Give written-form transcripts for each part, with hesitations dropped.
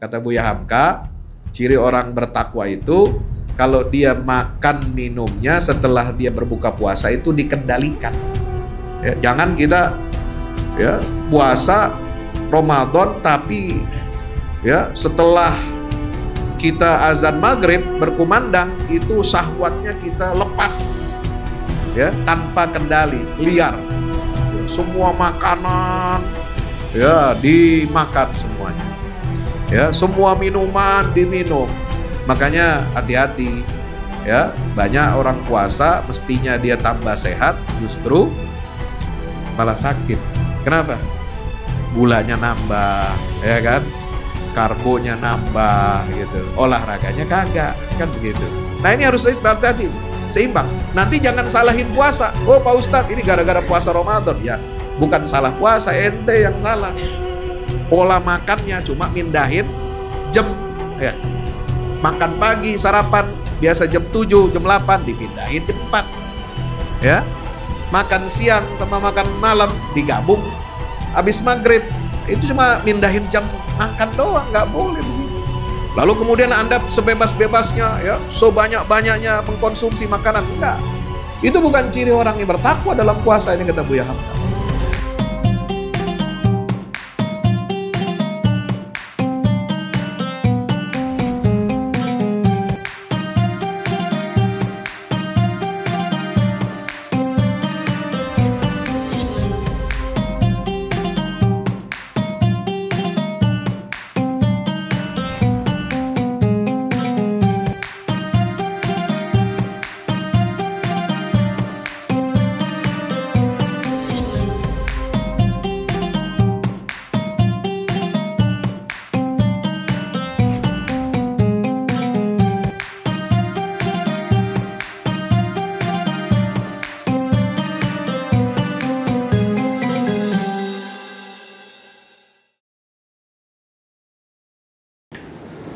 kata Buya Hamka, ciri orang bertakwa itu kalau dia makan minumnya setelah dia berbuka puasa itu dikendalikan. Ya, jangan kita ya puasa Ramadan tapi ya setelah kita azan maghrib berkumandang itu syahwatnya kita lepas ya tanpa kendali, liar. Ya, semua makanan ya dimakan semuanya. Ya, semua minuman diminum. Makanya hati-hati ya, banyak orang puasa mestinya dia tambah sehat justru malah sakit. Kenapa? Gulanya nambah, ya kan? Karbonya nambah gitu. Olahraganya kagak, kan begitu. Nah, ini harus hati-hati, seimbang. Nanti jangan salahin puasa. Oh, Pak Ustadz, ini gara-gara puasa Ramadan. Ya, bukan salah puasa, ente yang salah. Pola makannya cuma mindahin jam ya. Makan pagi, sarapan biasa jam 7, jam 8 dipindahin jam 4. Ya. Makan siang sama makan malam digabung. Habis maghrib itu cuma mindahin jam makan doang, nggak boleh begitu. Lalu kemudian Anda sebebas-bebasnya ya, sebanyak-banyaknya mengkonsumsi makanan, enggak. Itu bukan ciri orang yang bertakwa dalam puasa, ini kata Buya Hamka.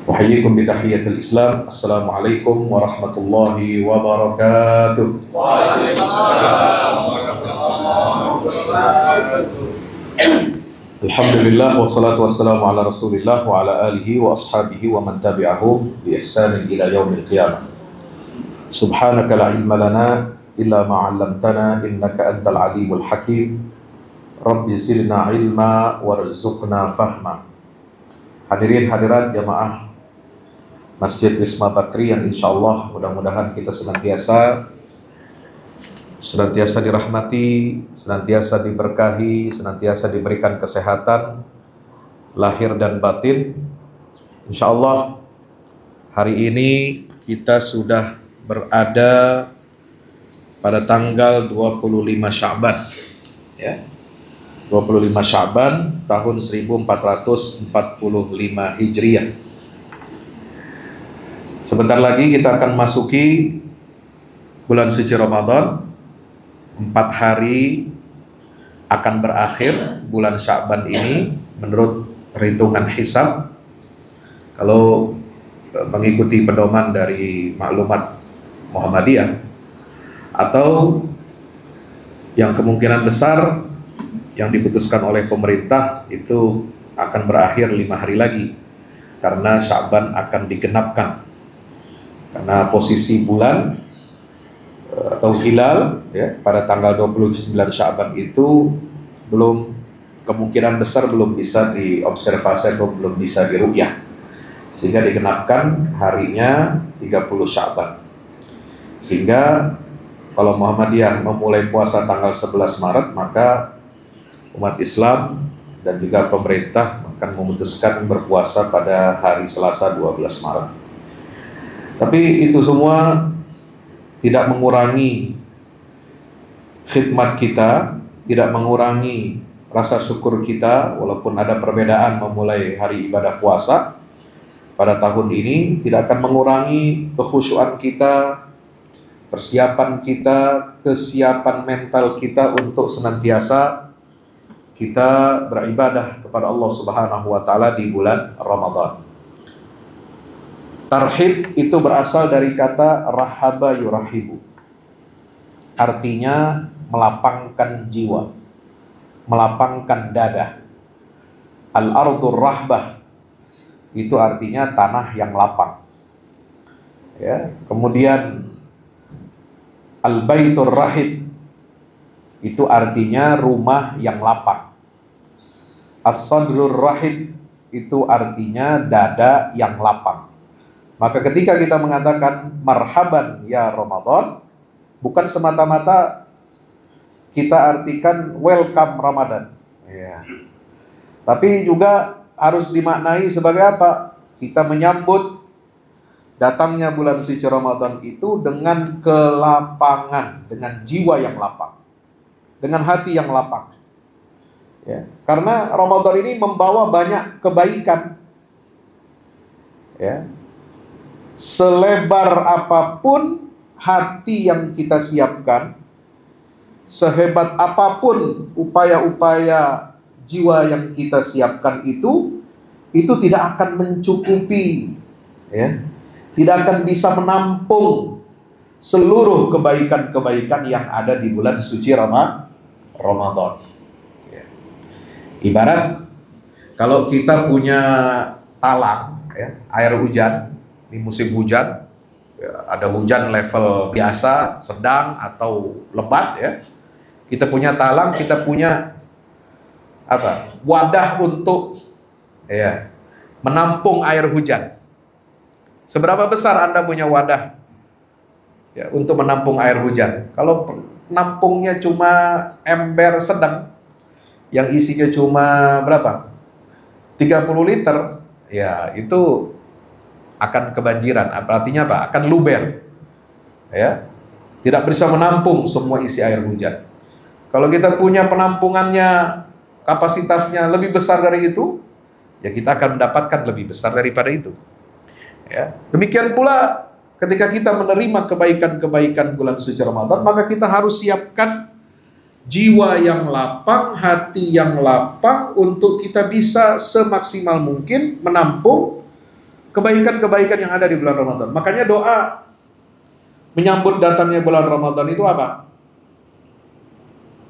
Wahyikum bitahiyatul Islam. Assalamualaikum warahmatullahi wabarakatuh. Waalaikumsalam warahmatullahi wabarakatuh. Alhamdulillah wassalatu wassalamu ala Rasulillah wa ala alihi wa ashabihi wa man tabi'ahum bi ihsanin ila yaumil qiyamah. Subhanaka la ilma lana illa ma 'allamtana innaka antal alimul hakim. Rabbi zidna ilma warzuqna fahma. Hadirin hadirat jamaah Masjid Wisma Bakri yang insyaallah mudah-mudahan kita senantiasa dirahmati, senantiasa diberkahi, senantiasa diberikan kesehatan lahir dan batin. Insyaallah hari ini kita sudah berada pada tanggal 25 Sya'ban ya. 25 Sya'ban tahun 1445 Hijriah. Sebentar lagi kita akan masuki bulan suci Ramadan. 4 hari akan berakhir bulan Sya'ban ini menurut perhitungan hisab. Kalau mengikuti pedoman dari maklumat Muhammadiyah, atau yang kemungkinan besar yang diputuskan oleh pemerintah itu akan berakhir 5 hari lagi karena Sya'ban akan digenapkan. Karena posisi bulan atau hilal ya, pada tanggal 29 Sya'ban itu kemungkinan besar belum bisa diobservasi atau belum bisa diru'yah, sehingga digenapkan harinya 30 Sya'ban. Sehingga kalau Muhammadiyah memulai puasa tanggal 11 Maret, maka umat Islam dan juga pemerintah akan memutuskan berpuasa pada hari Selasa 12 Maret. Tapi itu semua tidak mengurangi khidmat kita, tidak mengurangi rasa syukur kita, walaupun ada perbedaan memulai hari ibadah puasa pada tahun ini, tidak akan mengurangi kekhusyuan kita, persiapan kita, kesiapan mental kita untuk senantiasa kita beribadah kepada Allah Subhanahu wa Ta'ala di bulan Ramadan. Tarhib itu berasal dari kata rahaba yurahibu, artinya melapangkan jiwa, melapangkan dada. Al-ardur rahbah, itu artinya tanah yang lapang. Ya, kemudian Al-Baitur Rahib itu artinya rumah yang lapang. As-Sadrur Rahib itu artinya dada yang lapang. Maka ketika kita mengatakan marhaban ya Ramadan, bukan semata-mata kita artikan welcome Ramadan, ya. Tapi juga harus dimaknai sebagai apa? Kita menyambut datangnya bulan suci Ramadan itu dengan kelapangan, dengan jiwa yang lapang, dengan hati yang lapang. Ya, karena Ramadan ini membawa banyak kebaikan. Ya. Selebar apapun hati yang kita siapkan, sehebat apapun upaya-upaya jiwa yang kita siapkan itu tidak akan mencukupi, ya. Tidak akan bisa menampung seluruh kebaikan-kebaikan yang ada di bulan suci Ramadan. Ya. Ibarat kalau kita punya talang, ya, air hujan di musim hujan, ya, ada hujan level biasa, sedang atau lebat, ya. Kita punya talang, kita punya apa? Wadah untuk, ya, menampung air hujan. Seberapa besar Anda punya wadah, ya, untuk menampung air hujan? Kalau nampungnya cuma ember sedang yang isinya cuma berapa? 30 liter, ya itu akan kebanjiran. Artinya apa? Akan luber. Ya. Tidak bisa menampung semua isi air hujan. Kalau kita punya penampungannya, kapasitasnya lebih besar dari itu, ya kita akan mendapatkan lebih besar daripada itu. Ya. Demikian pula ketika kita menerima kebaikan-kebaikan bulan suci Ramadan, maka kita harus siapkan jiwa yang lapang, hati yang lapang untuk kita bisa semaksimal mungkin menampung kebaikan-kebaikan yang ada di bulan Ramadan. Makanya doa menyambut datangnya bulan Ramadan itu apa?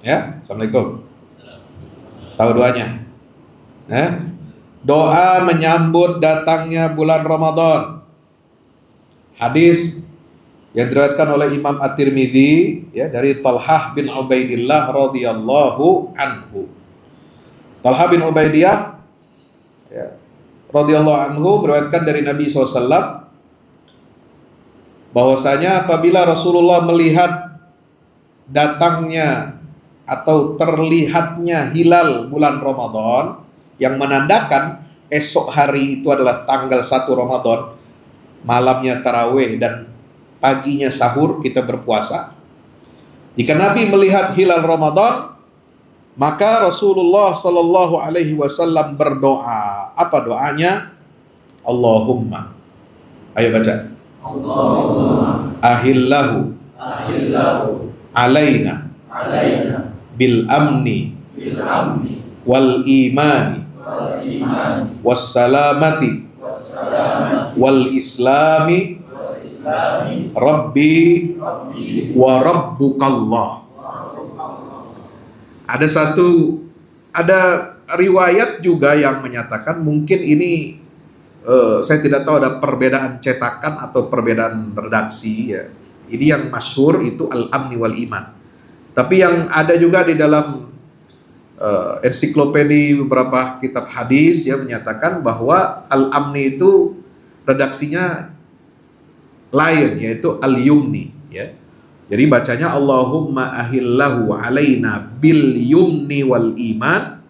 Ya, Assalamualaikum. Tahu doanya? Doa menyambut datangnya bulan Ramadan. Hadis yang diriwayatkan oleh Imam At-Tirmidzi, ya, dari Talhah bin Ubaidillah radhiyallahu anhu. Talhah bin Ubaidillah, ya, radhiyallahu anhu beriwayatkan dari Nabi SAW bahwasanya apabila Rasulullah melihat datangnya atau terlihatnya hilal bulan Ramadan yang menandakan esok hari itu adalah tanggal 1 Ramadan, malamnya tarawih dan paginya sahur kita berpuasa. Jika Nabi melihat hilal Ramadan, maka Rasulullah Sallallahu Alaihi Wasallam berdoa. Apa doanya? Allahumma. Ayo baca. Allahumma ahillahu alaina bil amni wal imani was salamati wal islami Rabbi wa Rabbukallah. Ada riwayat juga yang menyatakan, mungkin ini saya tidak tahu ada perbedaan cetakan atau perbedaan redaksi, ya. Ini yang masyhur itu al-amni wal iman. Tapi yang ada juga di dalam ensiklopedia beberapa kitab hadis, ya, menyatakan bahwa al-amni itu redaksinya lain, yaitu al-yumni, ya. Jadi bacanya Allahumma ahillahu alaina bil yumni wal iman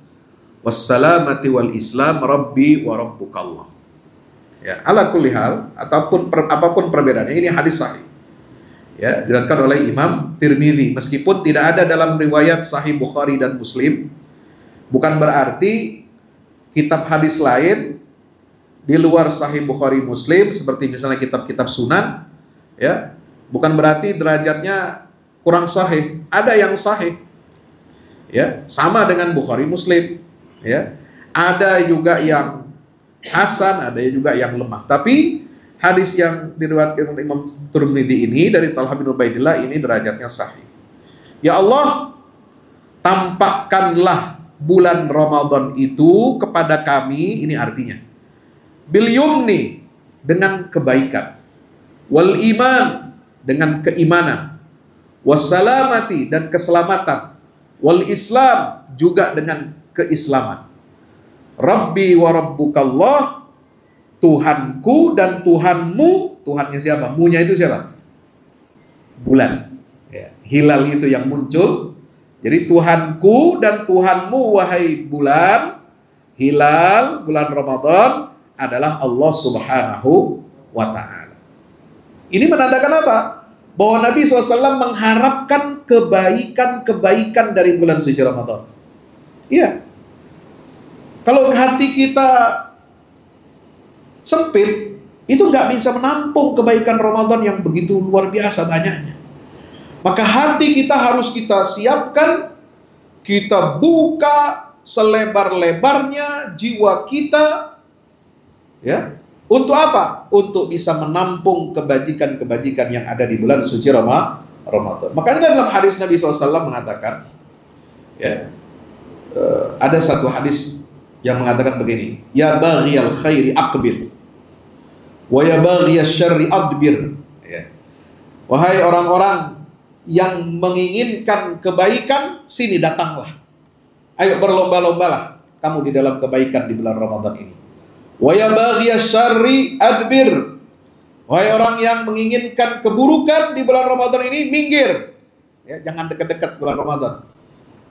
wassalamati wal islam Rabbi wa Rabbukallah. Ya, ala kulli hal, apapun perbedaannya, ini hadis sahih. Ya, diriwayatkan oleh Imam Tirmidzi, meskipun tidak ada dalam riwayat Sahih Bukhari dan Muslim. Bukan berarti kitab hadis lain di luar Sahih Bukhari Muslim, seperti misalnya kitab-kitab sunan, ya, bukan berarti derajatnya kurang sahih. Ada yang sahih, ya, sama dengan Bukhari Muslim, ya. Ada juga yang hasan, ada juga yang lemah. Tapi hadis yang diriwayatkan oleh Imam Tirmidzi ini dari Talhah bin Ubaidillah ini derajatnya sahih. Ya Allah, tampakkanlah bulan Ramadan itu kepada kami, ini artinya bil yumni, dengan kebaikan, wal iman, dengan keimanan, wassalamati, dan keselamatan, wal Islam, juga dengan keislaman. Rabbi wa rabbukallah, Tuhanku dan Tuhanmu. Tuhannya siapa? Munya itu siapa? Bulan. Ya, hilal itu yang muncul. Jadi Tuhanku dan Tuhanmu, wahai bulan, hilal, bulan Ramadan, adalah Allah Subhanahu wa Ta'ala. Ini menandakan apa? Bahwa Nabi SAW mengharapkan kebaikan-kebaikan dari bulan suci Ramadan. Iya. Kalau hati kita sempit, itu nggak bisa menampung kebaikan Ramadan yang begitu luar biasa banyaknya. Maka hati kita harus kita siapkan, kita buka selebar-lebarnya jiwa kita, ya. Untuk apa? Untuk bisa menampung kebajikan-kebajikan yang ada di bulan suci Ramadan. Makanya dalam hadis Nabi SAW mengatakan, ya, ada satu hadis yang mengatakan begini, ya baghiyal khairi aqbil, wa ya baghiyasy syarri adbir. Ya. Wahai orang-orang yang menginginkan kebaikan, sini datanglah. Ayo berlomba-lombalah kamu di dalam kebaikan di bulan Ramadan ini. Wa ya baghiyasy syarri adbir. Wahai orang yang menginginkan keburukan di bulan Ramadan ini, minggir. Ya, jangan dekat-dekat bulan Ramadan.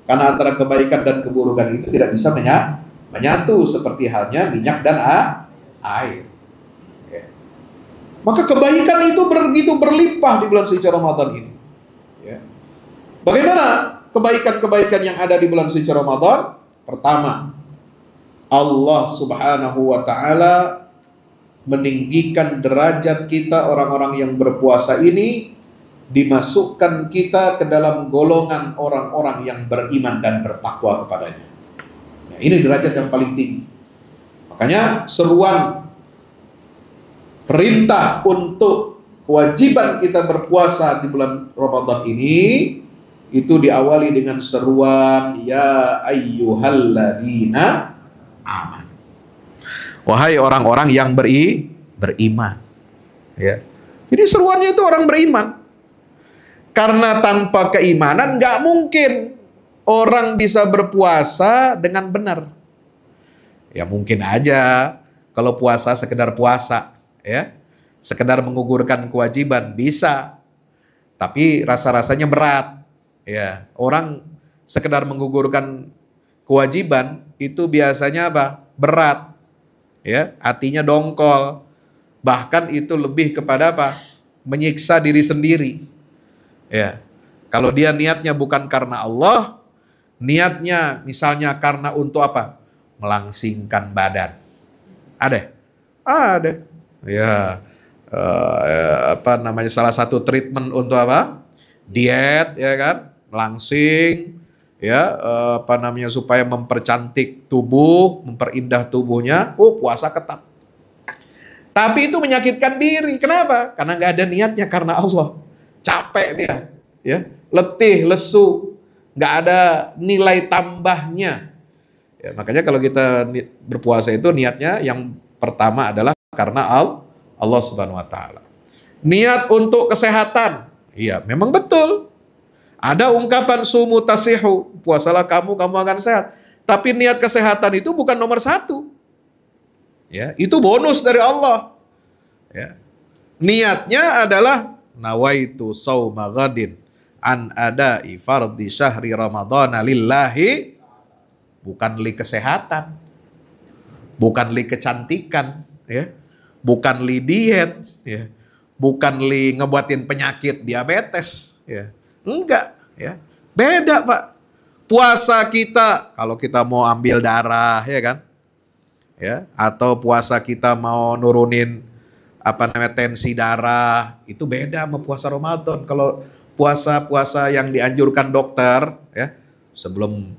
Karena antara kebaikan dan keburukan itu tidak bisa menyatu seperti halnya minyak dan air. Ya. Maka kebaikan itu begitu berlimpah di bulan suci Ramadan ini. Ya. Bagaimana kebaikan-kebaikan yang ada di bulan suci Ramadan? Pertama, Allah Subhanahu wa Ta'ala meninggikan derajat kita orang-orang yang berpuasa ini, dimasukkan kita ke dalam golongan orang-orang yang beriman dan bertakwa kepadanya. Nah, ini derajat yang paling tinggi. Makanya seruan perintah untuk kewajiban kita berpuasa di bulan Ramadan ini itu diawali dengan seruan ya ayyuhalladzina aman. Wahai orang-orang yang beriman. Ya. Jadi seruannya itu orang beriman. Karena tanpa keimanan nggak mungkin orang bisa berpuasa dengan benar. Ya mungkin aja kalau puasa sekedar puasa, ya, sekedar menggugurkan kewajiban bisa, tapi rasa-rasanya berat. Ya, orang sekedar menggugurkan kewajiban itu biasanya apa? Berat. Ya, hatinya dongkol. Bahkan itu lebih kepada apa? Menyiksa diri sendiri. Ya. Kalau dia niatnya bukan karena Allah, niatnya misalnya karena untuk apa? Melangsingkan badan. Ada? Ada. Ya. Salah satu treatment untuk apa? Diet, ya kan? Langsing, ya, supaya mempercantik tubuh, memperindah tubuhnya. Puasa ketat. Tapi itu menyakitkan diri. Kenapa? Karena nggak ada niatnya karena Allah. Capek dia, ya, letih, lesu, nggak ada nilai tambahnya. Ya, makanya kalau kita berpuasa itu niatnya yang pertama adalah karena Allah Subhanahu Wa Taala. Niat untuk kesehatan, iya, memang betul. Ada ungkapan sumu tasihu, puasalah kamu akan sehat. Tapi niat kesehatan itu bukan nomor satu. Ya, itu bonus dari Allah. Ya. Niatnya adalah nawaitu sauma ghadin an adai fardhi syahri ramadhana lillahi, bukan li kesehatan, bukan li kecantikan, ya, bukan li diet, ya, bukan li ngebuatin penyakit diabetes, ya. Enggak, ya. Beda, Pak. Puasa kita kalau kita mau ambil darah, ya kan? Ya, atau puasa kita mau nurunin tensi darah, itu beda sama puasa Ramadan. Kalau puasa-puasa yang dianjurkan dokter, ya, sebelum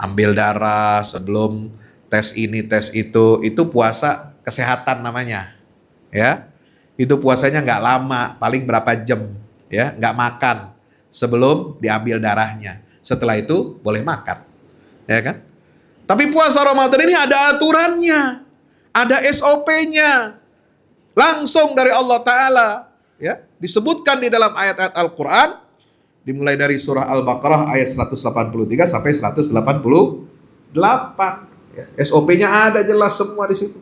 ambil darah, sebelum tes ini, tes itu puasa kesehatan namanya. Ya. Itu puasanya nggak lama, paling berapa jam, ya, nggak makan sebelum diambil darahnya. Setelah itu boleh makan, ya kan? Tapi puasa Ramadan ini ada aturannya, Ada SOP-nya. Langsung dari Allah Ta'ala. Ya, disebutkan di dalam ayat-ayat Al-Quran. Dimulai dari surah Al-Baqarah ayat 183 sampai 188. Ya, SOP-nya ada jelas semua di situ.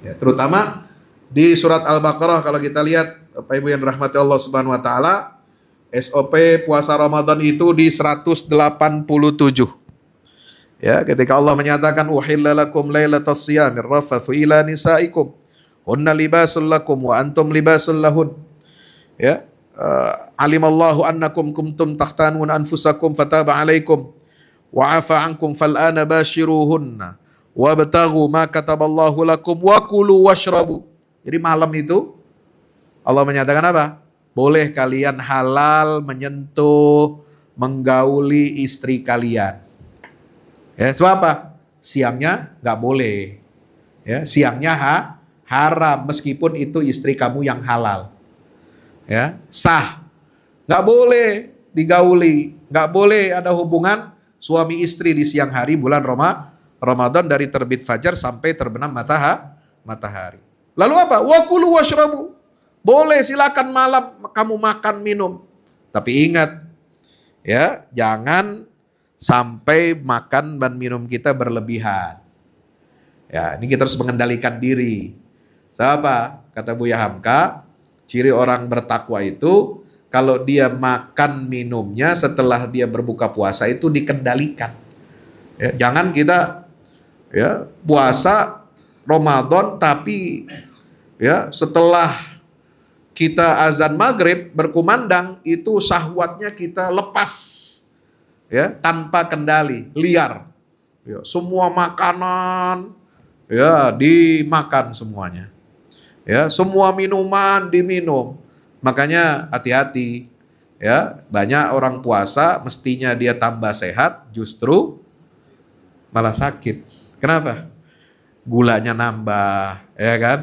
Ya, terutama di surat Al-Baqarah kalau kita lihat, Bapak Ibu yang dirahmati Allah Subhanahu wa taala, SOP puasa Ramadan itu di 187. Ya, ketika Allah menyatakan uhilla lakum lailatas shiyamir rafathu ila nisaikum hunna libasul lakum wa antum libasul lahun. Ya, alimallahu annakum kuntum takhtanun anfusakum fataba alaikum wa afa ankum fal'ana bashiruhunna wabtaghu ma kataballahu lakum wa kulu washrabu. Jadi malam itu Allah menyatakan apa? Boleh kalian halal menyentuh, menggauli istri kalian. Ya, sebab apa? Siangnya nggak boleh. Ya, siangnya haram meskipun itu istri kamu yang halal. Ya, sah. Nggak boleh digauli, nggak boleh ada hubungan suami istri di siang hari bulan Ramadan dari terbit fajar sampai terbenam matahari. Lalu apa? Wa kulu washrabu. Boleh, silakan malam kamu makan minum. Tapi ingat, ya, jangan sampai makan dan minum kita berlebihan. Ya, ini kita harus mengendalikan diri. Siapa? Kata Buya Hamka, ciri orang bertakwa itu kalau dia makan minumnya setelah dia berbuka puasa itu dikendalikan. Ya, jangan kita ya puasa Ramadan tapi ya setelah kita azan maghrib berkumandang itu syahwatnya kita lepas ya tanpa kendali, liar. Ya, semua makanan ya dimakan semuanya. Ya, semua minuman diminum. Makanya hati-hati ya, banyak orang puasa mestinya dia tambah sehat justru malah sakit. Kenapa? Gulanya nambah, ya kan?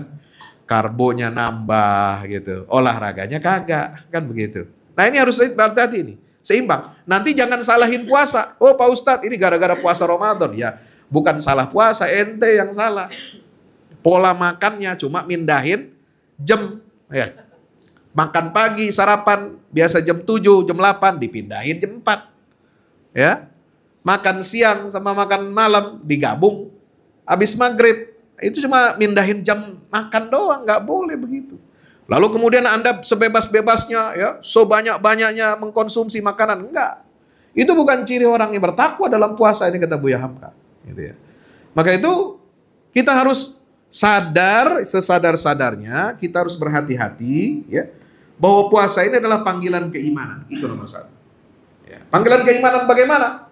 Karbonya nambah gitu. Olahraganya kagak, kan begitu. Nah, ini harus berhati-hati ini. Seimbang. Nanti jangan salahin puasa. Oh, Pak Ustadz, ini gara-gara puasa Ramadan. Ya, bukan salah puasa, ente yang salah. Pola makannya cuma mindahin jam. Ya. Makan pagi, sarapan biasa jam 7, jam 8 dipindahin jam 4. Ya. Makan siang sama makan malam digabung. Habis maghrib itu cuma mindahin jam makan doang, nggak boleh begitu. Lalu kemudian Anda sebebas-bebasnya ya, sebanyak-banyaknya mengkonsumsi makanan, enggak. Itu bukan ciri orang yang bertakwa dalam puasa, ini kata Buya Hamka. Gitu ya. Maka itu kita harus sadar, sesadar-sadarnya kita harus berhati-hati ya, bahwa puasa ini adalah panggilan keimanan. Itu nomor 1. Ya. Panggilan keimanan bagaimana?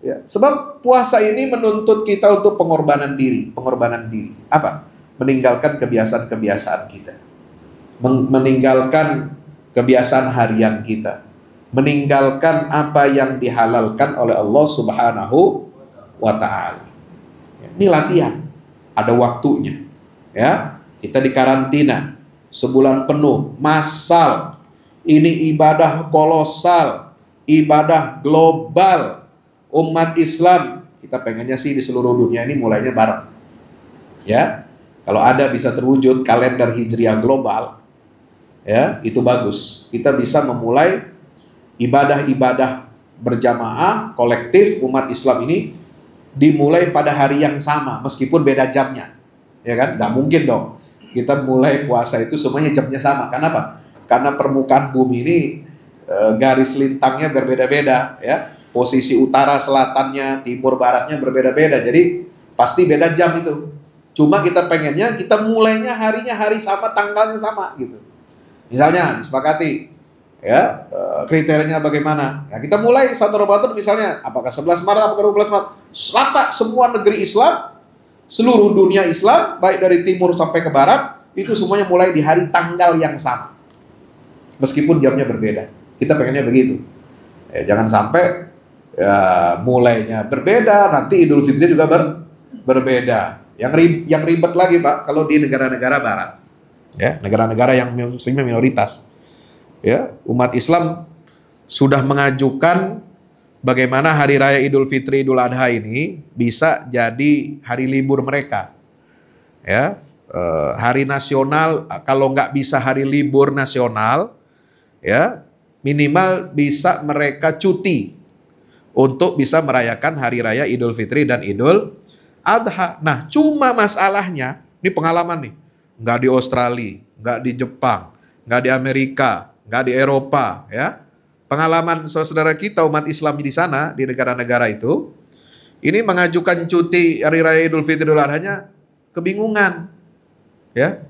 Ya, sebab puasa ini menuntut kita untuk pengorbanan diri. Pengorbanan diri. Apa? Meninggalkan kebiasaan-kebiasaan kita. Meninggalkan kebiasaan harian kita. Meninggalkan apa yang dihalalkan oleh Allah Subhanahu wa ta'ala. Ini latihan. Ada waktunya. Ya, kita dikarantina sebulan penuh, massal. Ini ibadah kolosal, ibadah global. Umat Islam, kita pengennya sih di seluruh dunia ini mulainya bareng. Ya, kalau ada bisa terwujud kalender hijriah global, ya itu bagus. Kita bisa memulai ibadah-ibadah berjamaah kolektif umat Islam ini dimulai pada hari yang sama, meskipun beda jamnya, ya kan? Nggak mungkin dong kita mulai puasa itu semuanya jamnya sama. Kenapa? Karena permukaan bumi ini garis lintangnya berbeda-beda, ya. Posisi utara, selatannya, timur, baratnya berbeda-beda. Jadi pasti beda jam itu. Cuma kita pengennya kita mulainya harinya hari sama, tanggalnya sama gitu. Misalnya disepakati ya kriterianya bagaimana. Ya, kita mulai 1 Ramadan misalnya apakah 11 Maret apakah 12 Maret. Rata semua negeri Islam, seluruh dunia Islam baik dari timur sampai ke barat itu semuanya mulai di hari tanggal yang sama. Meskipun jamnya berbeda. Kita pengennya begitu. Ya, jangan sampai ya mulainya berbeda, nanti Idul Fitri juga berbeda. Yang ribet lagi Pak, kalau di negara-negara barat, ya negara-negara yang muslimnya minoritas, ya umat Islam sudah mengajukan bagaimana hari raya Idul Fitri, Idul Adha ini bisa jadi hari libur mereka. ya, hari nasional, kalau nggak bisa hari libur nasional, ya minimal bisa mereka cuti untuk bisa merayakan hari raya Idul Fitri dan Idul Adha. Nah, cuma masalahnya, ini pengalaman nih, nggak di Australia, nggak di Jepang, nggak di Amerika, nggak di Eropa, ya. Pengalaman saudara kita umat Islam di sana, di negara-negara itu, ini mengajukan cuti hari raya Idul Fitri Idul Adhanya kebingungan, ya.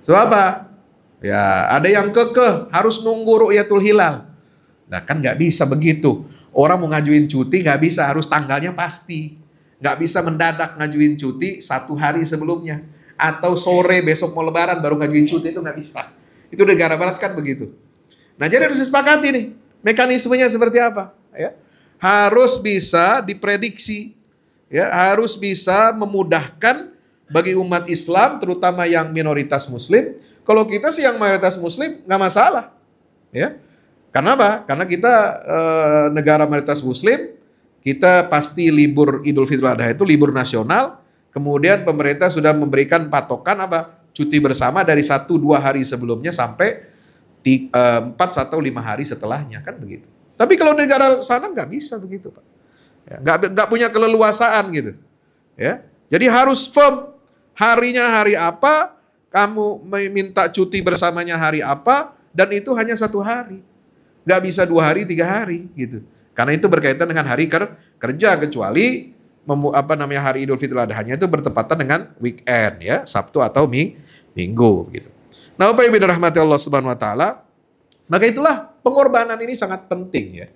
So apa? Ya, ada yang kekeh harus nunggu ru'yatul hilal. Nah, kan nggak bisa begitu. Orang mau ngajuin cuti nggak bisa, harus tanggalnya pasti. Nggak bisa mendadak ngajuin cuti 1 hari sebelumnya. Atau sore besok mau lebaran baru ngajuin cuti, itu nggak bisa. Itu negara barat kan begitu. Nah, jadi harus disepakati nih, mekanismenya seperti apa. Ya. Harus bisa diprediksi. Ya, harus bisa memudahkan bagi umat Islam, terutama yang minoritas muslim. Kalau kita sih yang mayoritas muslim nggak masalah. Ya. Karena apa? Karena kita negara mayoritas muslim, kita pasti libur Idul Fitri Adha itu libur nasional. Kemudian pemerintah sudah memberikan patokan apa? Cuti bersama dari 1-2 hari sebelumnya sampai 4 atau 5 hari setelahnya, kan begitu. Tapi kalau negara sana nggak bisa begitu, Pak. Ya, nggak punya keleluasaan gitu. Ya, jadi harus firm harinya hari apa, kamu minta cuti bersamanya hari apa, dan itu hanya 1 hari. Nggak bisa 2 hari, 3 hari gitu. Karena itu berkaitan dengan hari kerja, kecuali hari Idul Fitri Adhanya itu bertepatan dengan weekend, ya, Sabtu atau Minggu gitu. Nah, Bapak Ibu dirahmati Allah Subhanahu wa taala, maka itulah pengorbanan ini sangat penting, ya.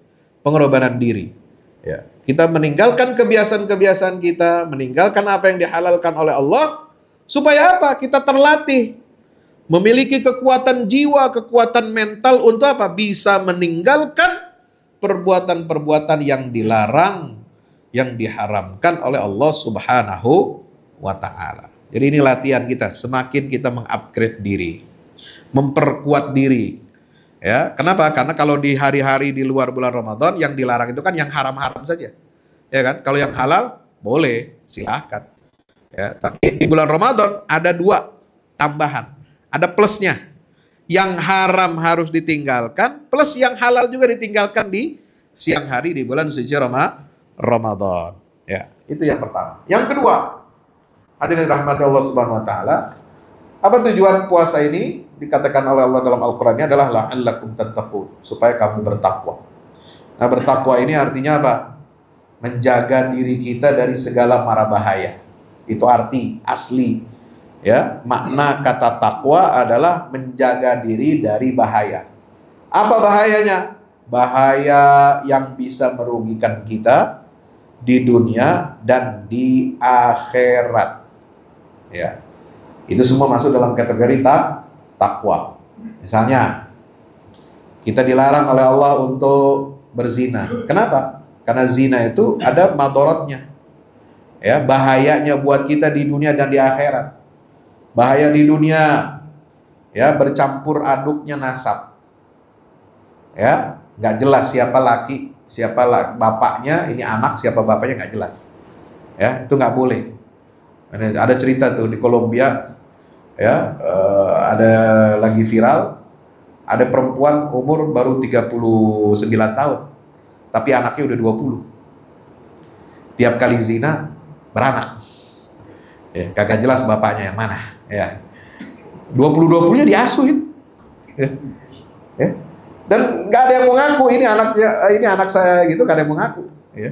Pengorbanan diri. Ya, kita meninggalkan kebiasaan-kebiasaan kita, meninggalkan apa yang dihalalkan oleh Allah, supaya apa? Kita terlatih memiliki kekuatan jiwa, kekuatan mental untuk apa? Bisa meninggalkan perbuatan-perbuatan yang dilarang, yang diharamkan oleh Allah Subhanahu wa taala. Jadi ini latihan kita, semakin kita mengupgrade diri, memperkuat diri. Ya, kenapa? Karena kalau di hari-hari di luar bulan Ramadan yang dilarang itu kan yang haram-haram saja. Ya kan? Kalau yang halal boleh, silahkan. Ya, tapi di bulan Ramadan ada 2 tambahan. Ada plusnya. Yang haram harus ditinggalkan, plus yang halal juga ditinggalkan di siang hari di bulan suci Ramadan. Ya, itu yang pertama. Yang kedua, hadirin rahmati Allah Subhanahu wa taala, apa tujuan puasa ini? Dikatakan oleh Allah dalam Al-Qur'annya adalah la'allakum tattaqun, supaya kamu bertakwa. Nah, bertakwa ini artinya apa? Menjaga diri kita dari segala mara bahaya. Itu arti asli, ya. Makna kata takwa adalah menjaga diri dari bahaya. Apa bahayanya? Bahaya yang bisa merugikan kita di dunia dan di akhirat. Ya. Itu semua masuk dalam kategori takwa. Misalnya, kita dilarang oleh Allah untuk berzina. Kenapa? Karena zina itu ada madorotnya. Ya, bahayanya buat kita di dunia dan di akhirat. Bahaya di dunia, ya, bercampur aduknya nasab. Ya, nggak jelas siapa laki, siapa bapaknya, ini anak, siapa bapaknya nggak jelas. Ya, itu nggak boleh. Ada cerita tuh di Kolombia, ya, ada lagi viral, ada perempuan umur baru 39 tahun, tapi anaknya udah 20. Tiap kali zina beranak. Ya, kagak jelas bapaknya yang mana. Ya, 20-20-nya diasuhin. Ya. Dan nggak ada yang mau ngaku ini anaknya, ini anak saya gitu, nggak ada yang mau ngaku. Ya.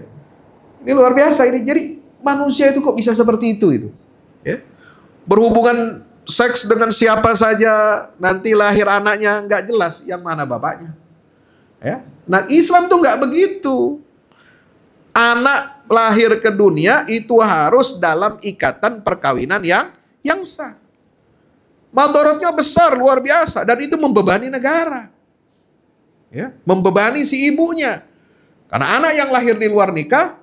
Ini luar biasa ini. Jadi manusia itu kok bisa seperti itu. Ya. Berhubungan seks dengan siapa saja, nanti lahir anaknya nggak jelas yang mana bapaknya. Ya. Nah, Islam tuh nggak begitu. Anak lahir ke dunia itu harus dalam ikatan perkawinan yang sah. Madorotnya besar, luar biasa, dan itu membebani negara. Ya, membebani si ibunya. Karena anak yang lahir di luar nikah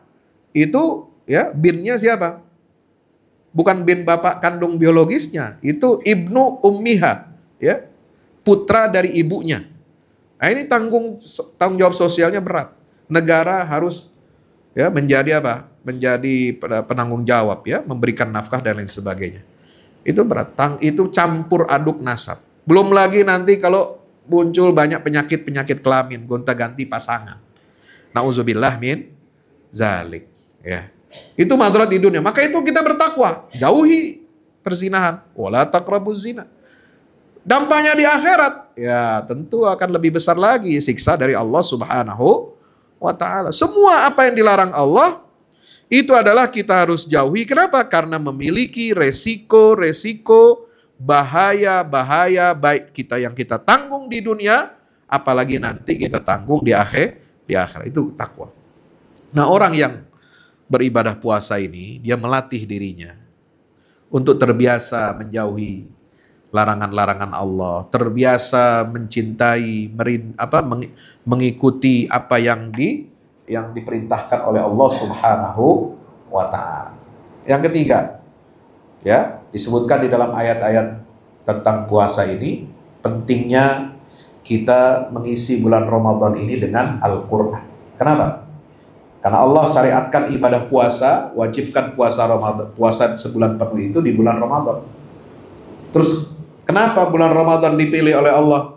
itu, ya, binnya siapa? Bukan bin bapak kandung biologisnya, itu ibnu ummiha, ya, putra dari ibunya. Nah, ini tanggung jawab sosialnya berat. Negara harus, ya, menjadi apa? menjadi penanggung jawab ya, memberikan nafkah dan lain sebagainya. Itu berat, itu campur aduk nasab. Belum lagi nanti kalau muncul banyak penyakit-penyakit kelamin, gonta-ganti pasangan. Nauzubillah min zalik ya. Itu madarat di dunia. Maka itu kita bertakwa, jauhi perzinahan, wala taqrabuz zina. Dampaknya di akhirat ya tentu akan lebih besar lagi siksa dari Allah Subhanahu wa taala. Semua apa yang dilarang Allah itu adalah kita harus jauhi. Kenapa? Karena memiliki resiko-resiko, bahaya-bahaya baik kita yang kita tanggung di dunia, apalagi nanti kita tanggung di akhirat. Itu takwa. Nah, orang yang beribadah puasa ini, dia melatih dirinya untuk terbiasa menjauhi larangan-larangan Allah, terbiasa mencintai, mengikuti apa yang diperintahkan oleh Allah Subhanahu wa taala. Yang ketiga, ya, disebutkan di dalam ayat-ayat tentang puasa ini, pentingnya kita mengisi bulan Ramadan ini dengan Al-Qur'an. Kenapa? Karena Allah syariatkan ibadah puasa, wajibkan puasa Ramadan, puasa sebulan penuh itu di bulan Ramadan. Terus kenapa bulan Ramadan dipilih oleh Allah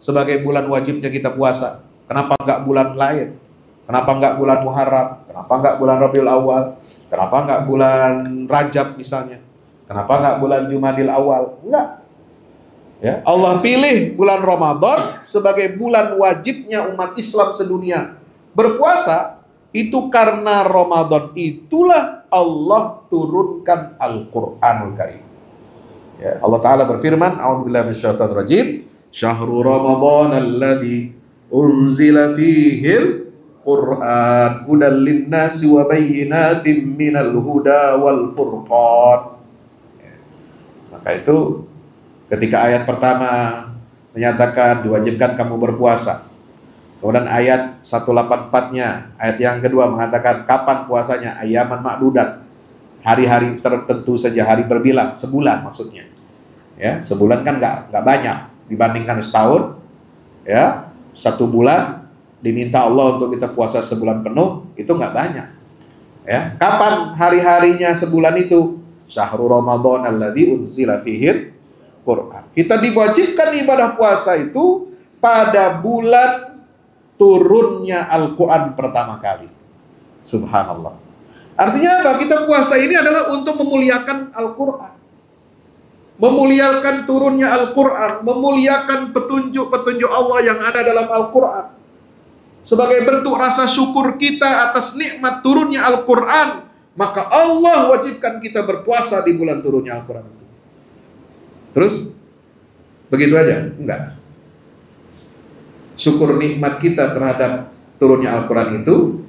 sebagai bulan wajibnya kita puasa? Kenapa enggak bulan lain? Kenapa enggak bulan Muharram? Kenapa enggak bulan Rabiul Awal? Kenapa enggak bulan Rajab misalnya? Kenapa enggak bulan Jumadil Awal? Enggak. Ya, Allah pilih bulan Ramadan sebagai bulan wajibnya umat Islam sedunia berpuasa. Itu karena Ramadan itulah Allah turunkan Al-Qur'anul Karim. Ya, Allah Ta'ala berfirman, a'udzubillahi minasyaitonir rajim, syahrul ramadan alladzi unzila fihil Qur'an hudan linnasi wa bayyinatin minal huda wal furqan. Ya. Maka itu ketika ayat pertama menyatakan diwajibkan kamu berpuasa. Kemudian ayat 184-nya, ayat yang kedua mengatakan kapan puasanya? Ayaman ma'dudat. Hari-hari tertentu saja, hari berbilang, sebulan maksudnya. Ya, sebulan kan nggak banyak dibandingkan setahun. Ya, 1 bulan diminta Allah untuk kita puasa sebulan penuh, itu nggak banyak. Ya, kapan hari-harinya sebulan itu? Syahrul Ramadan alladzi unzila fihil Qur'an. Kita diwajibkan ibadah puasa itu pada bulan turunnya Al-Quran pertama kali. Subhanallah. Artinya apa? Kita puasa ini adalah untuk memuliakan Al-Quran. Memuliakan turunnya Al-Quran. Memuliakan petunjuk-petunjuk Allah yang ada dalam Al-Quran. Sebagai bentuk rasa syukur kita atas nikmat turunnya Al-Quran, maka Allah wajibkan kita berpuasa di bulan turunnya Al-Quran itu. Terus? Begitu aja? Enggak. Syukur nikmat kita terhadap turunnya Al-Quran itu,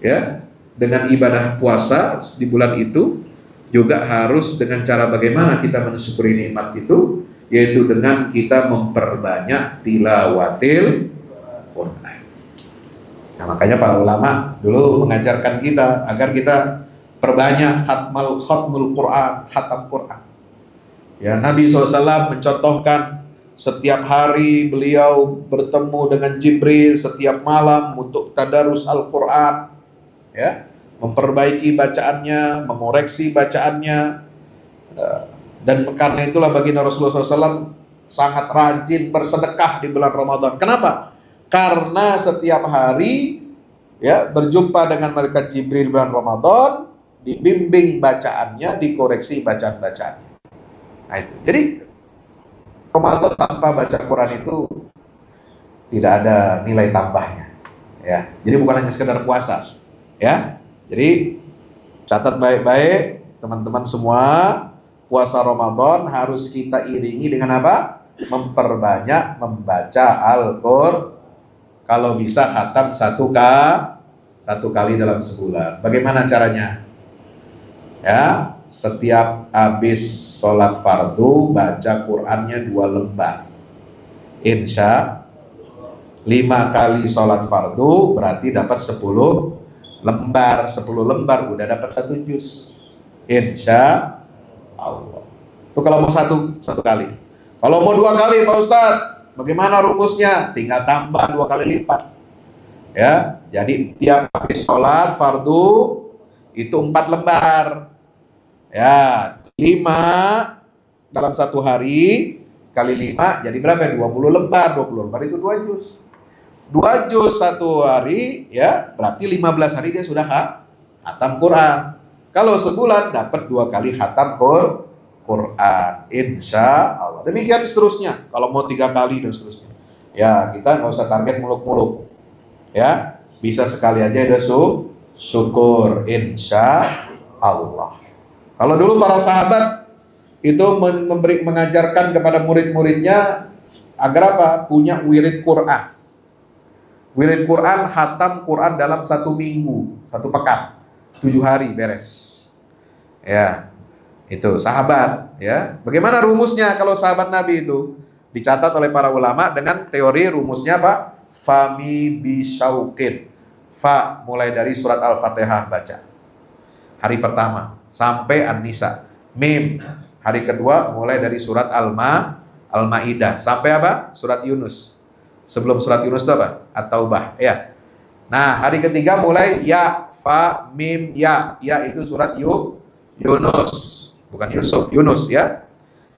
ya, dengan ibadah puasa di bulan itu, juga harus dengan cara bagaimana kita mensyukuri nikmat itu, yaitu dengan kita memperbanyak tilawatil Quran. Nah, makanya para ulama dulu mengajarkan kita agar kita perbanyak khatmul Quran, khatam Quran. Ya, Nabi SAW mencontohkan setiap hari beliau bertemu dengan Jibril setiap malam untuk tadarus Al-Quran, ya, memperbaiki bacaannya, mengoreksi bacaannya, dan karena itulah baginda Rasulullah SAW sangat rajin bersedekah di bulan Ramadan. Kenapa? Karena setiap hari, ya, berjumpa dengan malaikat Jibril bulan Ramadan, dibimbing bacaannya, dikoreksi bacaan-bacaannya. Nah itu. Jadi Ramadan tanpa baca Quran itu tidak ada nilai tambahnya, ya. Jadi bukan hanya sekedar puasa, ya. Jadi catat baik-baik teman-teman semua, puasa Ramadan harus kita iringi dengan apa? Memperbanyak membaca Al-Qur'an. Kalau bisa khatam satu kali dalam sebulan. Bagaimana caranya? Ya, setiap habis sholat fardu baca Qur'annya 2 lembar. Insya 5 kali sholat fardu berarti dapat 10 lembar. 10 lembar udah dapat 1 juz. Insya Allah. Itu kalau mau satu kali. Kalau mau 2 kali Pak Ustadz, bagaimana rumusnya? Tinggal tambah 2 kali lipat. Ya, jadi tiap habis sholat fardu itu 4 lembar. Ya, 5 dalam satu hari kali 5 jadi berapa? 20 lembar. 20 lembar itu 2 juz. 2 juz satu hari, ya berarti 15 hari dia sudah khatam Quran. Kalau sebulan dapat 2 kali khatam Quran, insya Allah. Demikian seterusnya. Kalau mau 3 kali dan seterusnya. Ya, kita nggak usah target muluk-muluk. Ya, bisa sekali aja udah syukur, insya Allah. Kalau dulu para sahabat itu mengajarkan kepada murid-muridnya agar apa? Punya wirid Quran. Wirid Quran, khatam Quran dalam 1 minggu, 1 pekan, 7 hari beres. Ya, itu sahabat. Ya, bagaimana rumusnya kalau sahabat Nabi itu? Dicatat oleh para ulama dengan teori rumusnya Pak. Fami bisyauqin. Fa mulai dari surat Al-Fatihah baca. Hari pertama sampai An-Nisa. Mim hari kedua mulai dari surat Al-Maidah sampai apa? Surat Yunus. Sebelum surat Yunus itu apa? At-Taubah, ya. Nah, hari ketiga mulai ya, fa, mim, ya. Ya itu surat Yunus. Bukan Yusuf, Yunus ya.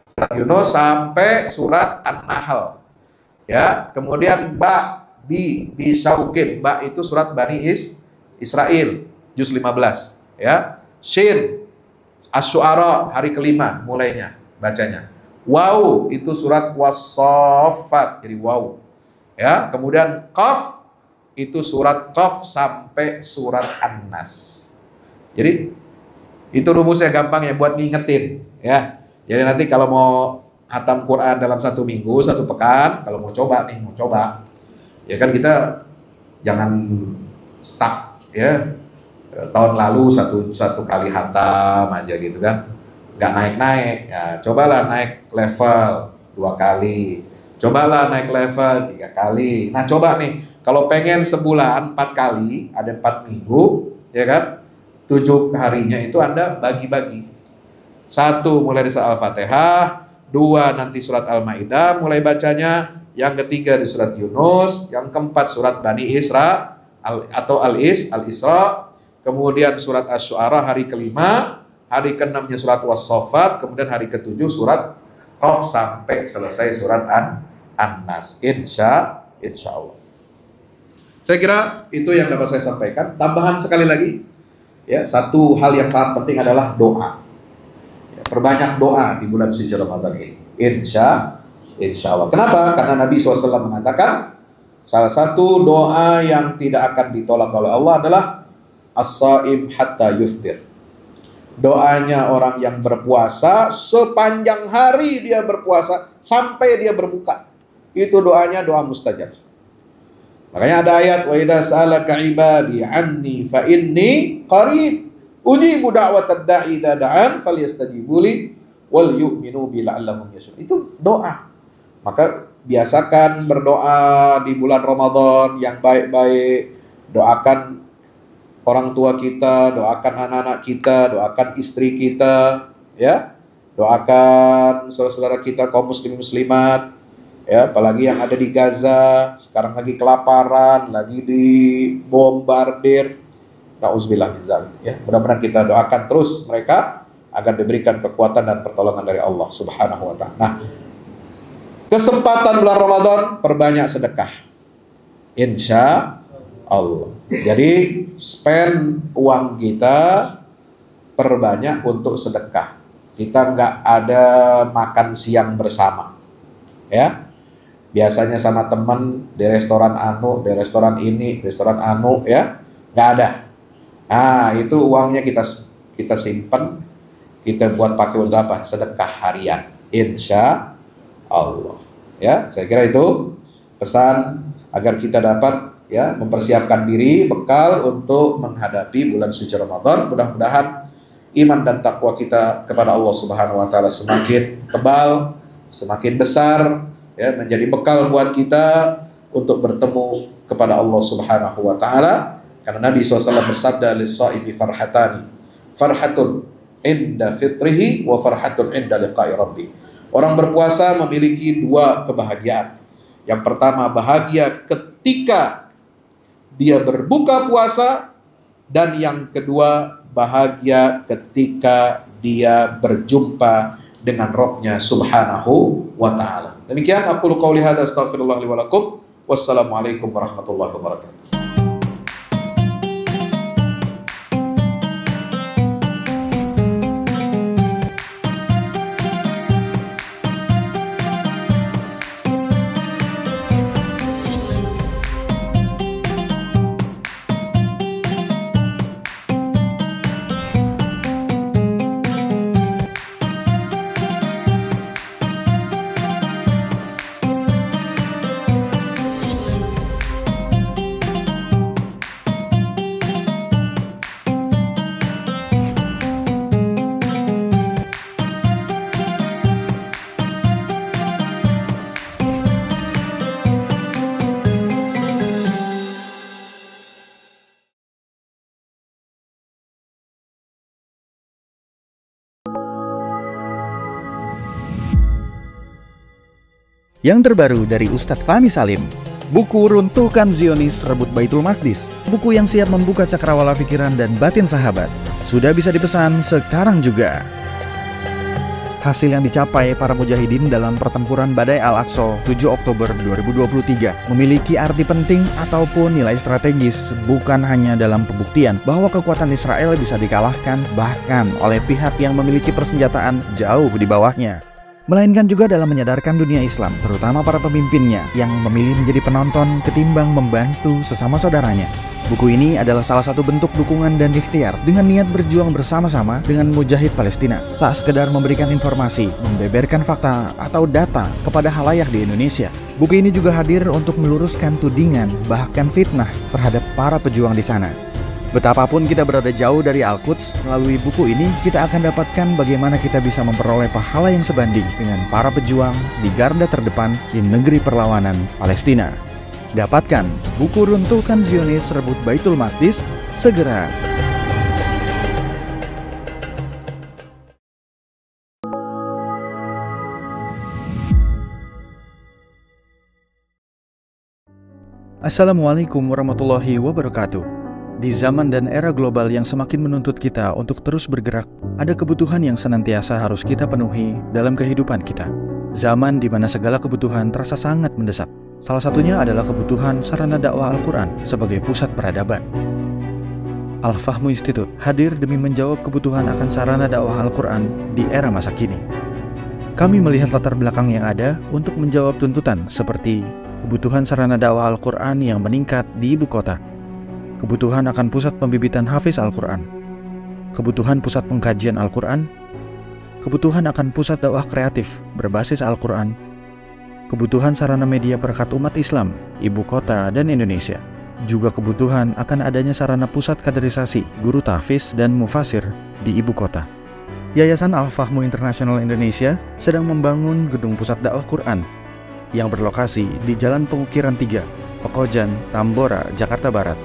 Surat Yunus sampai surat An-Nahl. Ya, kemudian ba, bi syauqin. Ba itu surat Bani Israel, juz 15, ya. Shin Asy-Syu'ara hari kelima mulainya bacanya. Waw itu surat Was-Saffat, jadi waw. Ya, kemudian Qaf itu surat Qaf sampai surat An-Nas. Jadi itu rumusnya gampang ya buat ngingetin, ya. Jadi nanti kalau mau khatam Quran dalam 1 minggu, 1 pekan, kalau mau coba, ya kan kita jangan stuck, ya. Tahun lalu satu kali khatam aja gitu kan, nggak naik-naik. Ya, cobalah naik level 2 kali, cobalah naik level 3 kali. Nah coba nih, kalau pengen sebulan 4 kali, ada 4 minggu, ya kan, 7 harinya itu Anda bagi-bagi. 1 mulai dari surat Al-Fatihah, 2 nanti surat Al-Maidah mulai bacanya, yang ketiga di surat Yunus, yang keempat surat Bani Isra atau Al-Isra, kemudian surat Asy-Syu'ara hari kelima, hari keenamnya surat Was-Saffat, kemudian hari ketujuh surat Qaf sampai selesai surat An-Nas. Insya Allah. Saya kira itu yang dapat saya sampaikan. Tambahan sekali lagi, ya, satu hal yang sangat penting adalah doa. Ya, perbanyak doa di bulan suci Ramadan ini. Insya Allah. Kenapa? Karena Nabi SAW mengatakan salah satu doa yang tidak akan ditolak oleh Allah adalah as-saim hatta yuftir. Doanya orang yang berpuasa sepanjang hari dia berpuasa sampai dia berbuka. Itu doanya doa mustajab. Makanya ada ayat wa idza sa'alaka ibadi anni fa inni qarib ujibu da'watad da'i idza da'an falyastajibu li wal yu'minu bi la'allahum yashkurun. Itu doa. Maka biasakan berdoa di bulan Ramadan yang baik-baik. Doakan orang tua kita, doakan anak-anak kita, doakan istri kita, ya. Doakan saudara-saudara kita kaum muslimin muslimat, ya, apalagi yang ada di Gaza, sekarang lagi kelaparan, lagi dibombardir. Nauzubillah min dzalik, ya. Mudah-mudahan kita doakan terus mereka agar diberikan kekuatan dan pertolongan dari Allah Subhanahu wa taala. Nah, kesempatan bulan Ramadan perbanyak sedekah. Insya Allah. Jadi spend uang kita perbanyak untuk sedekah. Kita nggak ada makan siang bersama, ya. Biasanya sama teman di restoran anu, di restoran ini, restoran anu, ya, nggak ada. Nah itu uangnya kita simpan, kita buat pakai untuk apa? Sedekah harian. Insya Allah. Ya, saya kira itu pesan agar kita dapat, ya, mempersiapkan diri bekal untuk menghadapi bulan suci Ramadan. Mudah-mudahan iman dan takwa kita kepada Allah Subhanahu wa taala semakin tebal, semakin besar, ya, menjadi bekal buat kita untuk bertemu kepada Allah Subhanahu wa taala. Karena Nabi SAW bersabda, lis-shaimi farhatani, farhatun inda fitrihi wa farhatun inda liqa'i rabbi. Orang berpuasa memiliki 2 kebahagiaan. Yang pertama bahagia ketika dia berbuka puasa, dan yang kedua bahagia ketika dia berjumpa dengan Rabb-Nya Subhanahu wa ta'ala. Demikian aku qouli hadza, astaghfirullah li wa lakum. Wassalamualaikum warahmatullahi wabarakatuh. Yang terbaru dari Ustadz Fahmi Salim, buku Runtuhkan Zionis Rebut Baitul Maqdis, buku yang siap membuka cakrawala pikiran dan batin sahabat, sudah bisa dipesan sekarang juga. Hasil yang dicapai para mujahidin dalam pertempuran Badai Al-Aqsa 7 Oktober 2023 memiliki arti penting ataupun nilai strategis, bukan hanya dalam pembuktian bahwa kekuatan Israel bisa dikalahkan bahkan oleh pihak yang memiliki persenjataan jauh di bawahnya, melainkan juga dalam menyadarkan dunia Islam, terutama para pemimpinnya yang memilih menjadi penonton ketimbang membantu sesama saudaranya. Buku ini adalah salah satu bentuk dukungan dan ikhtiar dengan niat berjuang bersama-sama dengan mujahid Palestina. Tak sekedar memberikan informasi, membeberkan fakta atau data kepada khalayak di Indonesia. Buku ini juga hadir untuk meluruskan tudingan bahkan fitnah terhadap para pejuang di sana. Betapapun kita berada jauh dari Al-Quds, melalui buku ini kita akan dapatkan bagaimana kita bisa memperoleh pahala yang sebanding dengan para pejuang di garda terdepan di negeri perlawanan Palestina. Dapatkan buku Runtuhkan Zionis Rebut Baitul Maqdis segera. Assalamualaikum warahmatullahi wabarakatuh. Di zaman dan era global yang semakin menuntut kita untuk terus bergerak, ada kebutuhan yang senantiasa harus kita penuhi dalam kehidupan kita. Zaman di mana segala kebutuhan terasa sangat mendesak. Salah satunya adalah kebutuhan sarana dakwah Al-Quran sebagai pusat peradaban. Al-Fahmu Institute hadir demi menjawab kebutuhan akan sarana dakwah Al-Quran di era masa kini. Kami melihat latar belakang yang ada untuk menjawab tuntutan seperti kebutuhan sarana dakwah Al-Quran yang meningkat di ibu kota, kebutuhan akan pusat pembibitan hafiz Al-Quran, kebutuhan pusat pengkajian Al-Quran, kebutuhan akan pusat dakwah kreatif berbasis Al-Quran, kebutuhan sarana media perekat umat Islam, ibu kota dan Indonesia, juga kebutuhan akan adanya sarana pusat kaderisasi guru tahfiz dan mufasir di ibu kota. Yayasan Al-Fahmu International Indonesia sedang membangun gedung pusat dakwah Quran yang berlokasi di Jalan Pengukiran 3, Pekojan, Tambora, Jakarta Barat.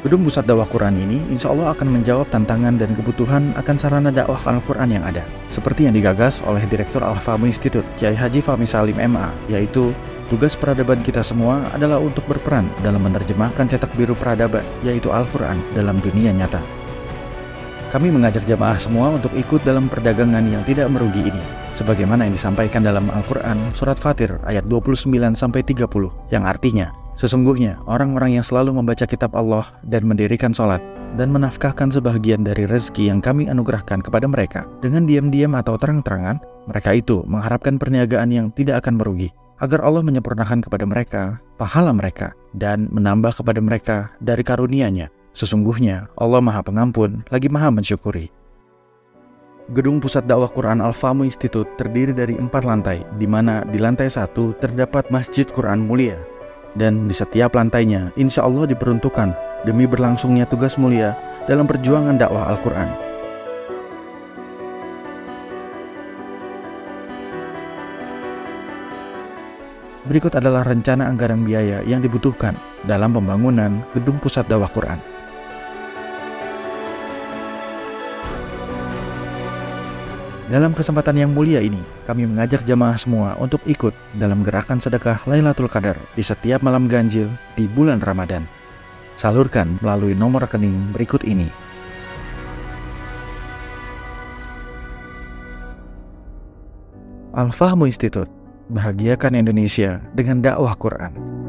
Gedung pusat dakwah Quran ini insya Allah akan menjawab tantangan dan kebutuhan akan sarana dakwah Al-Quran yang ada, seperti yang digagas oleh Direktur Al-Fahmu Institute, Kiai Haji Fahmi Salim MA, yaitu tugas peradaban kita semua adalah untuk berperan dalam menerjemahkan cetak biru peradaban, yaitu Al-Quran dalam dunia nyata. Kami mengajak jamaah semua untuk ikut dalam perdagangan yang tidak merugi ini, sebagaimana yang disampaikan dalam Al-Quran Surat Fatir ayat 29-30, yang artinya, sesungguhnya orang-orang yang selalu membaca kitab Allah dan mendirikan sholat dan menafkahkan sebahagian dari rezeki yang kami anugerahkan kepada mereka dengan diam-diam atau terang-terangan, mereka itu mengharapkan perniagaan yang tidak akan merugi, agar Allah menyempurnakan kepada mereka pahala mereka dan menambah kepada mereka dari karunia-Nya. Sesungguhnya Allah Maha Pengampun lagi Maha Mensyukuri. Gedung Pusat Dakwah Quran Al-Fahmu Institute terdiri dari 4 lantai, di mana di lantai 1 terdapat Masjid Quran Mulia, dan di setiap lantainya insya Allah diperuntukkan demi berlangsungnya tugas mulia dalam perjuangan dakwah Al-Quran. Berikut adalah rencana anggaran biaya yang dibutuhkan dalam pembangunan Gedung Pusat Dakwah Quran. Dalam kesempatan yang mulia ini, kami mengajak jamaah semua untuk ikut dalam gerakan sedekah Lailatul Qadar di setiap malam ganjil di bulan Ramadan. Salurkan melalui nomor rekening berikut ini: Al-Fahmu Institute, bahagiakan Indonesia dengan dakwah Quran.